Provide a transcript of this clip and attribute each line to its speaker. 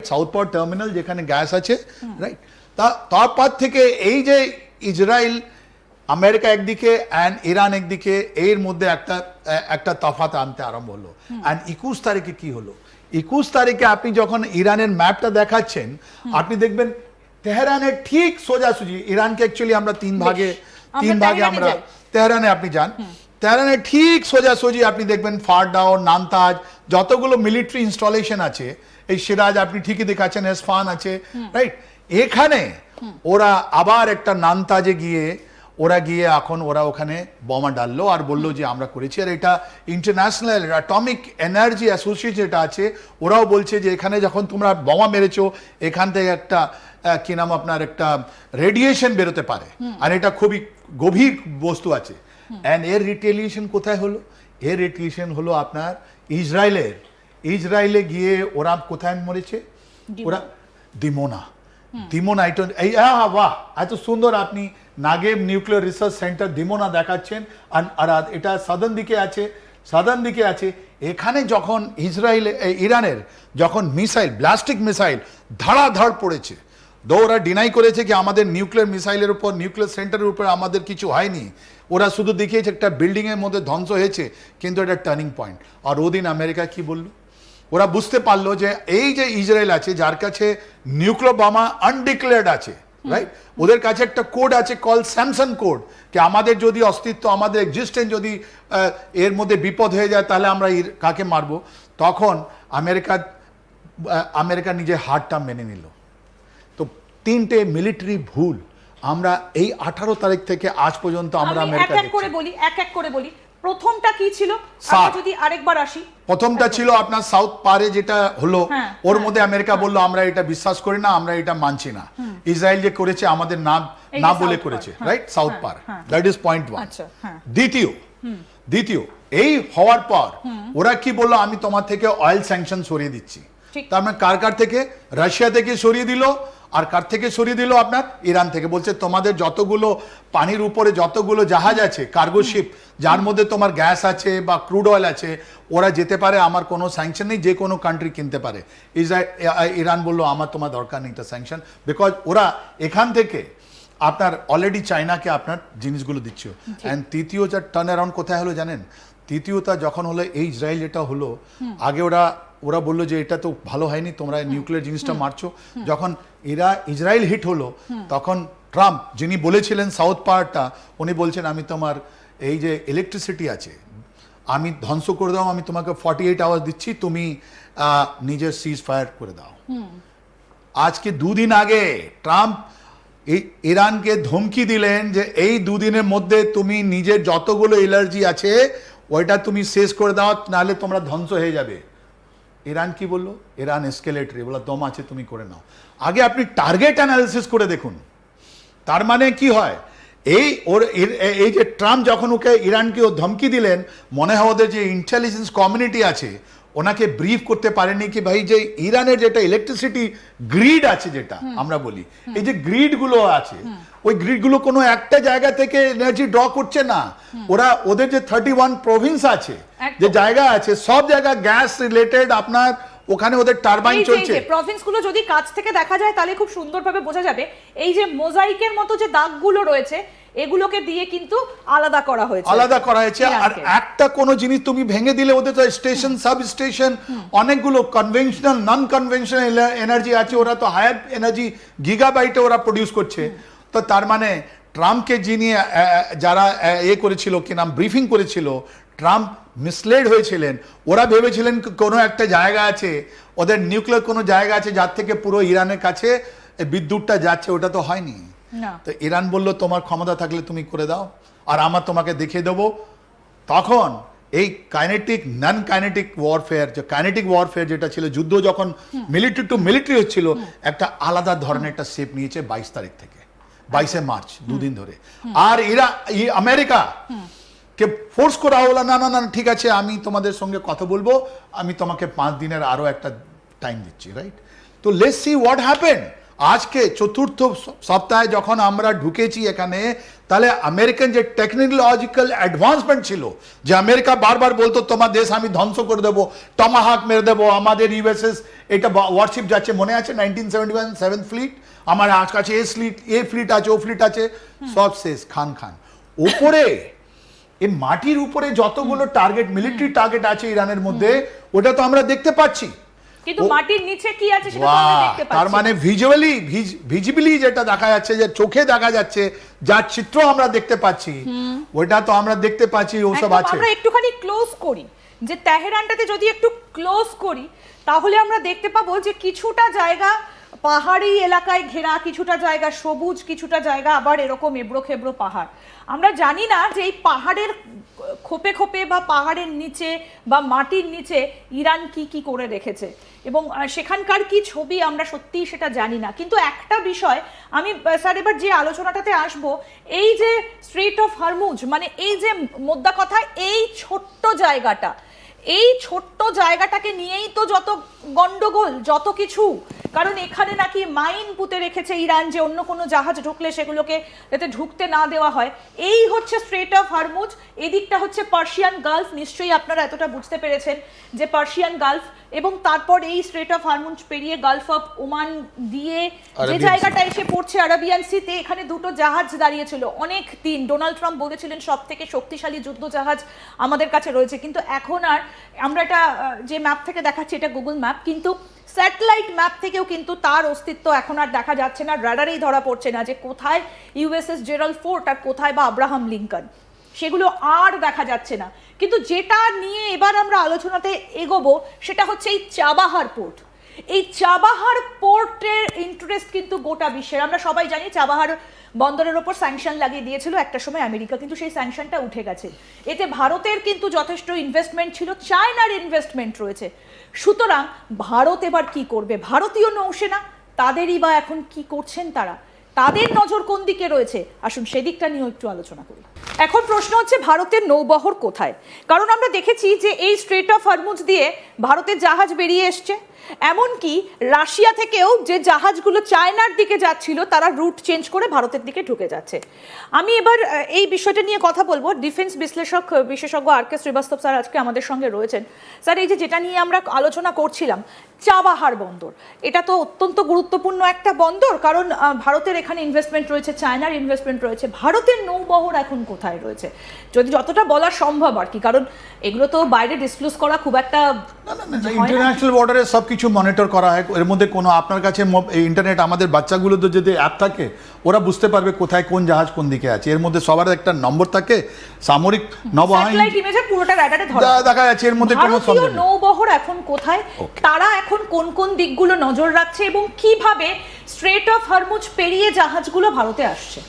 Speaker 1: South পাওয়ার terminal যেখানে gas আছে, right? তারপর থেকে এই যে ইসরায়েল আমেরিকা একদিকে অ্যান্ড ইরান একদিকে, এর মধ্যে একটা তফাৎ আনতে আরম্ভ হলো। অ্যান্ড 21 তারিখে কি হলো? 21 তারিখে আপনি যখন ইরানের ম্যাপটা দেখাচ্ছেন, আপনি দেখবেন তেহরানের ঠিক সোজাসুজি, ইরানকে অ্যাকচুয়ালি আমরা তিন ভাগে আমরা তেহরানে আপনি যান, তেহরানের ঠিক সোজাসুজি আপনি দেখবেন ফারদাও, নামতাজ, যতগুলো মিলিটারি ইনস্টলেশন আছে, এই সিরাজ আপনি ঠিকই দেখাচ্ছেন, এসফান আছে, রাইট? এখানে ওরা আবার একটা নামতাজে গিয়ে এখন ওরা ওখানে বোমা ডাললো আর বললো যে আমরা করেছি। আর এটা ইন্টারন্যাশনাল অ্যাটমিক এনার্জি অ্যাসোসিয়েশন যেটা আছে, ওরাও বলছে যে এখানে যখন তোমরা বোমা মেরেছো, এখান থেকে একটা কি নাম আপনার একটা রেডিয়েশন বেরোতে পারে, আর এটা খুবই গভীর বস্তু আছে। অ্যান্ড এর রিটেলিয়েশন কোথায় হলো? এর রিটেলিয়েশন হলো আপনার ইসরায়েলে গিয়ে ওরা কোথায় মরেছে? ওরা দিমোনা, বাহ, এত সুন্দর আপনি নাগেব নিউক্লিয়ার রিসার্চ সেন্টার দিমোনা দেখাচ্ছেন, আর এটা সাদার্ন দিকে আছে। এখানে যখন ইরানের যখন মিসাইল, ব্লাস্টিক মিসাইল ধাড়াধাড় পড়েছে, ওরা ডিনাই করেছে কি আমাদের নিউক্লিয়ার মিসাইলের উপর, নিউক্লিয়ার সেন্টারের উপর আমাদের কিছু হয়নি, ওরা শুধু দেখিয়েছে একটা বিল্ডিং এর মধ্যে ধ্বংস হয়েছে, কিন্তু এটা টার্নিং পয়েন্ট। আর ওদিন আমেরিকা কি বললো? ওরা বুঝতে পারলো যে এই যে ইসরায়েল আছে, যার কাছে নিউক্লিয়ার বোমা আনডিক্লেয়ার্ড আছে, রাইট? ওদের কাছে একটা কোড আছে কল স্যামসন কোড, কি আমাদের যদি অস্তিত্ব, আমাদের এক্সিস্টেন্স যদি এর মধ্যে বিপদ হয়ে যায়, তাহলে আমরা কাকে মারবো? তখন আমেরিকা নিজের হারটা মেনে নিল। তো তিনটে মিলিটারি ভুল আমরা এই 18 তারিখ থেকে আজ পর্যন্ত আমরা আমেরিকা
Speaker 2: এক এক করে বলি। প্রথমটা কি ছিল, আমরা যদি আরেকবার আসি?
Speaker 1: প্রথমটা ছিল আপনার সাউথ পারে যেটা হলো, ওর মধ্যে আমেরিকা বললো আমরা এটা বিশ্বাস করি না, আমরা এটা মানছি না। ইসরায়েল যে করেছে আমাদের না বলে করেছে, right? South per, that is point 1। দ্বিতীয় এই হওয়ার পর ওরা কি বললো? আমি তোমার থেকে অয়েল স্যাংশন সরিয়ে দিচ্ছি। তার মানে কার থেকে? রাশিয়া থেকে সরিয়ে দিল, আর কার থেকে সরিয়ে দিল? আপনার ইরান থেকে। বলছে তোমাদের যতগুলো পানির উপরে যতগুলো জাহাজ আছে, কার্গো শিপ, যার মধ্যে তোমার গ্যাস আছে বা ক্রুড অয়েল আছে, ওরা যেতে পারে, আমার কোনো স্যাংশন নেই, যে কোনো কান্ট্রি কিনতে পারে। ইরান বললো আমার তোমার দরকার নেই এটা স্যাংশন, বিকজ ওরা এখান থেকে আপনার অলরেডি চায়নাকে আপনার জিনিসগুলো দিচ্ছে। অ্যান্ড তৃতীয় যা টার্ন অ্যারাউন্ড কোথায় হলো জানেন? তৃতীয়টা যখন হলো এই ইসরায়েল যেটা হলো, আগে ওরা বললো যে এটা তো ভালো হয়নি, তোমরা নিউক্লিয়ার জিনিসটা মারছো। যখন ইসরায়েল হিট হলো, তখন ট্রাম্প, যিনি বলেছিলেন সাউথ পাওয়ারটা, উনি বলছেন আমি তোমার এই যে ইলেকট্রিসিটি আছে আমি ধ্বংস করে দাও, আমি তোমাকে 48 আওয়ার্স দিচ্ছি, তুমি নিজের সিজ ফায়ার করে দাও। আজকে 2 দিন আগে ট্রাম্প ইরানকে ধমকি দিলেন যে এই 2 দিনের মধ্যে তুমি নিজের যতগুলো এনার্জি আছে ওইটা তুমি শেষ করে দাও, নাহলে তোমরা ধ্বংস হয়ে যাবে। ইরান কি বললো? ইরান এসকেলেটরি, বলা দম আছে তুমি করে নাও। আগে আপনি টার্গেট অ্যানালিসিস করে দেখুন। তার মানে কি হয়, এই যে ট্রাম্প যখন ওকে ইরানকে ধমকি দিলেন, মনে হয় ওদের যে ইন্টেলিজেন্স কমিউনিটি আছে ওনাকে ব্রিফ করতে পারেনি কি ভাই যে ইরানের যেটা ইলেকট্রিসিটি গ্রিড আছে, যেটা আমরা বলি, এই যে গ্রিড গুলো আছে, ওই গ্রিড গুলো কোনো একটা জায়গা থেকে এনার্জি ড্র করছে না। ওদের যে 31 প্রভিন্স আছে, যে জায়গা আছে, সব জায়গা গ্যাস রিলেটেড আপনার ওখানে ওদের টারবাইন চলছে।
Speaker 2: এই প্রভিন্স গুলো যদি কাছ থেকে দেখা যায় তাহলে খুব সুন্দরভাবে বোঝা যাবে। এই যে মোজাইকের মতো যে দাগগুলো রয়েছে, এগুলোকে দিয়ে কিন্তু আলাদা করা হয়েছে।
Speaker 1: আর একটা কোনো জিনিস তুমি ভেঙে দিলে ওদের তো স্টেশন, সাব স্টেশন, অনেকগুলো কনভেনশনাল, নন কনভেনশনাল এনার্জি আছে, ওরা তো হায়ার এনার্জি গিগাবাইটে ওরা প্রডিউস করছে। তো তার মানে ট্রাম্পকে যিনি যারা করেছিল, কি নাম, ব্রিফিং করেছিল, ট্রাম্প মিসলেড হয়েছিলেন। ওরা ভেবেছিলেন কোনো একটা জায়গা আছে, ওদের নিউক্লিয়ার কোনো জায়গা আছে যার থেকে পুরো ইরানের কাছে বিদ্যুৎটা যাচ্ছে, ওটা তো হয়নি। তো ইরান বললো তোমার ক্ষমতা থাকলে তুমি করে দাও, আর আমার তোমাকে দেখিয়ে দেবো। তখন এই কাইনেটিক, নন কাইনেটিক ওয়ারফেয়ার, যে কাইনেটিক ওয়ারফেয়ার যেটা ছিল, যুদ্ধ যখন মিলিটারি টু মিলিটারি হচ্ছিল, একটা আলাদা ধরনের একটা শেপ নিয়েছে 22 তারিখ থেকে 22শে মার্চ, 2 দিন ধরে। আর আমেরিকা কে ফোর্স করা হলো, না না না ঠিক আছে আমি তোমাদের সঙ্গে কথা বলবো, আমি তোমাকে 5 দিনের আরো একটা টাইম দিচ্ছি, রাইট? তো লেটস সি হোয়াট হ্যাপেন। আজকে চতুর্থ সপ্তাহে যখন আমরা ঢুকেছি এখানে, তাহলে আমেরিকান যে টেকনোলজিক্যাল অ্যাডভান্সমেন্ট ছিল, যে আমেরিকা বারবার বলতো তোমার দেশ আমি ধ্বংস করে দেবো, টমাহাক মেরে দেবো, আমাদের ইউএসএস এটা ওয়ারশিপ যাচ্ছে, মনে আছে 1971 সেভেন্থ ফ্লিট, আমার কাছে এ ফ্লিট আছে, ও ফ্লিট আছে, সব শেষ খান খান। উপরে এই মাটির উপরে যতগুলো টার্গেট, মিলিটারি টার্গেট আছে ইরানের মধ্যে, ওটা তো আমরা দেখতে পাচ্ছি,
Speaker 2: কিন্তু মাটির নিচে কি আছে সেটা তো আমরা দেখতে পাচ্ছি।
Speaker 1: তার মানে ভিজিবলি যেটা দেখা যাচ্ছে, যে চোখে দেখা যাচ্ছে, যার চিত্র আমরা দেখতে পাচ্ছি, ওটা তো আমরা দেখতে পাচ্ছি ওসব আছে।
Speaker 2: আমরা একটুখানি ক্লোজ করি, যে তেহরানটাতে যদি একটু ক্লোজ করি, তাহলে আমরা দেখতে পাবো যে কিছুটা জায়গা পাহাড়ি এলাকায় ঘেরা, কিছুটা জায়গা সবুজ, কিছুটা জায়গা আবার এরকম এবড়ো খেবড়ো পাহাড়। আমরা জানি না যে এই পাহাড়ের খোপে খোপে বা পাহাড়ের নিচে বা মাটির নিচে ইরান কি কি করে রেখেছে, এবং সেখানকার কি ছবি আমরা সত্যিই সেটা জানি না। কিন্তু একটা বিষয় আমি স্যার এবার যে আলোচনাটাতে আসব, এই যে স্ট্রেট অফ হরমুজ, মানে এই যে মোদ্দা কথা, এই ছোট্ট জায়গাটা, এই ছোট্ট জায়গাটাকে নিয়েই তো যত গন্ডগোল, যত কিছু। কারণ এখানে নাকি মাইন পুঁতে রেখেছে ইরান, যে অন্য কোনো জাহাজ ঢুকলে সেগুলোকে যাতে ঢুকতে না দেওয়া হয়। এই হচ্ছে স্ট্রেট অফ হরমুজ, এদিকটা হচ্ছে পার্সিয়ান গালফ। নিশ্চয়ই আপনারা এতটা বুঝতে পেরেছেন যে পার্সিয়ান গালফ, এবং তারপর এই স্ট্রেট অফ হরমুজ পেরিয়ে গালফ অফ ওমান দিয়ে যে জায়গাটা এসে পড়ছে আরাবিয়ান সিতে, এখানে দুটো জাহাজ দাঁড়িয়েছিল অনেক দিন। ডোনাল্ড ট্রাম্প বলেছিলেন সব থেকে শক্তিশালী যুদ্ধ জাহাজ আমাদের কাছে রয়েছে, কিন্তু এখন আর আমরা এটা যে ম্যাপ থেকে দেখাচ্ছি এটা গুগল ম্যাপ, কিন্তু স্যাটেলাইট ম্যাপ থেকেও কিন্তু তার অস্তিত্ব এখন আর দেখা যাচ্ছে না, রাডারেই ধরা পড়ছে না যে কোথায় ইউএসএস জেরাল্ড ফোর্ট আর কোথায় বা আব্রাহাম লিঙ্কন, সেগুলো আর দেখা যাচ্ছে না। কিন্তু যেটা নিয়ে এবার আমরা আলোচনাতে এগোবো সেটা হচ্ছে এই চাবাহার পোর্ট। এই চাবাহার পোর্টের ইন্টারেস্ট কিন্তু গোটা বিশ্বের। আমরা সবাই জানি চাবাহার বন্দরের ওপর স্যাংশন লাগিয়ে দিয়েছিল একটা সময় আমেরিকা, কিন্তু সেই স্যাংশনটা উঠে গেছে। এতে ভারতের কিন্তু যথেষ্ট ইনভেস্টমেন্ট ছিল, চায়নার ইনভেস্টমেন্ট রয়েছে। সুতরাং ভারত এবার কি করবে? ভারতীয় নৌসেনা তাদেরই বা এখন কি করছেন তারা, তাদের নজর কোন দিকে রয়েছে? আসুন সেদিকটা নিয়েও একটু আলোচনা করি। এখন প্রশ্ন হচ্ছে ভারতের নৌবহর কোথায়? কারণ আমরা দেখেছি যে এই স্ট্রেট অফ হরমুজ দিয়ে ভারতের জাহাজ বেরিয়ে এসছে, এমনকি রাশিয়া থেকেও যে জাহাজগুলো চায়নার দিকে যাচ্ছিল তারা রুট চেঞ্জ করে ভারতের দিকে ঢুকে যাচ্ছে। আমি এবার এই বিষয়টা নিয়ে কথা বলবো। ডিফেন্স বিশেষজ্ঞ আর কে শ্রীবাস্তব স্যার আজকে আমাদের সঙ্গে রয়েছেন। স্যার, এই যে যেটা নিয়ে আমরা আলোচনা করছিলাম, চাবাহার বন্দর, এটা তো অত্যন্ত গুরুত্বপূর্ণ একটা বন্দর, কারণ ভারতের এখানে ইনভেস্টমেন্ট রয়েছে, চায়নার ইনভেস্টমেন্ট রয়েছে। ভারতের নৌবহর এখন কোথায় রয়েছে, যদি যতটা বলা সম্ভব আর কি, কারণ এগুলো তো বাইরে ডিসক্লোজ করা খুব একটা,
Speaker 1: ইন্টারন্যাশনাল বর্ডারে সবকিছু মনিটর করা হয়। এর মধ্যে কোনো আপনার কাছে ইন্টারনেট, আমাদের বাচ্চাগুলো তো যদি অ্যাপ থাকে ওরা বুঝতে পারবে কোথায় কোন জাহাজ কোন দিকে আছে। এর মধ্যে সবার একটা নম্বর থাকে, সামরিক নৌবাহিনী
Speaker 2: স্যাটেলাইট ইমেজে পুরোটা রাডারে
Speaker 1: দেখা যাচ্ছে। এর মধ্যে কোনো
Speaker 2: ভারতীয় নৌবহর এখন কোথায়, তারা এখন কোন কোন দিকগুলো নজর রাখছে, এবং কিভাবে স্ট্রেট অফ হরমুজ পেরিয়ে জাহাজগুলো ভারতে আসছে?